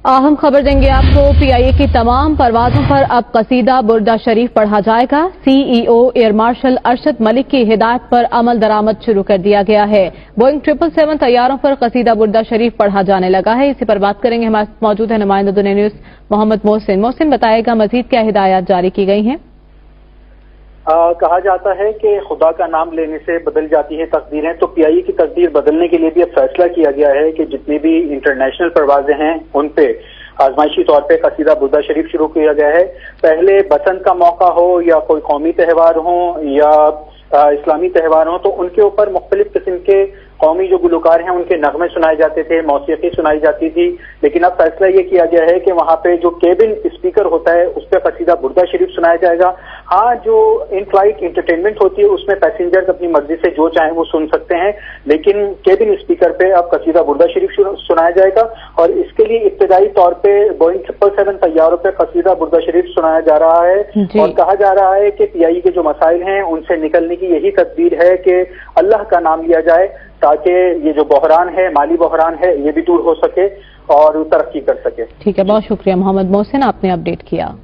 अहम खबर देंगे आपको। पीआईए की तमाम परवाजों पर अब कसीदा बुर्दा शरीफ पढ़ा जाएगा। CEO air marshal Arshad Malik की हिदायत पर अमल दरामद शुरू कर दिया गया है। बोइंग 777 तैयारों पर कसीदा बुर्दा शरीफ पढ़ा जाने लगा है। इसी पर बात करेंगे। हमारे साथ मौजूद है नुमाइंदा दुनिया न्यूज मोहम्मद मोहसिन। मोहसिन, बताएगा मजीद क्या हिदायत जारी की गई हैं? कहा जाता है कि खुदा का नाम लेने से बदल जाती है तकदीरें। तो पीआईए की तकदीर बदलने के लिए भी अब फैसला किया गया है कि जितनी भी इंटरनेशनल परवाजें हैं उन पे आजमाइशी तौर पे कसीदा बुर्दा शरीफ शुरू किया गया है। पहले बसंत का मौका हो या कोई कौमी त्यौहार हो या इस्लामी त्यौहार हो तो उनके ऊपर मुख्तलिफ किस्म के कौमी जो गुलकार हैं उनके नगमे सुनाए जाते थे, मौसीकी सुनाई जाती थी। लेकिन अब फैसला ये किया गया है कि वहां पे जो केबिन स्पीकर होता है उस पर कसीदा बुर्दा शरीफ सुनाया जाएगा। हाँ, जो इन फ्लाइट इंटरटेनमेंट होती है उसमें पैसेंजर्स अपनी मर्जी से जो चाहें वो सुन सकते हैं, लेकिन केबिन स्पीकर पे अब कसीदा बुर्दा शरीफ सुनाया जाएगा। और इसके लिए इब्तदाई तौर पे बोइंग 777 तैयारों पे कसीदा बुर्दा शरीफ सुनाया जा रहा है। और कहा जा रहा है कि पीआईए के जो मसाइल हैं उनसे निकलने की यही तदबीर है कि अल्लाह का नाम लिया जाए ताकि ये जो बहरान है, माली बहरान है, ये भी दूर हो सके और तरक्की कर सके। ठीक है, बहुत शुक्रिया मोहम्मद मोहसिन, आपने अपडेट किया।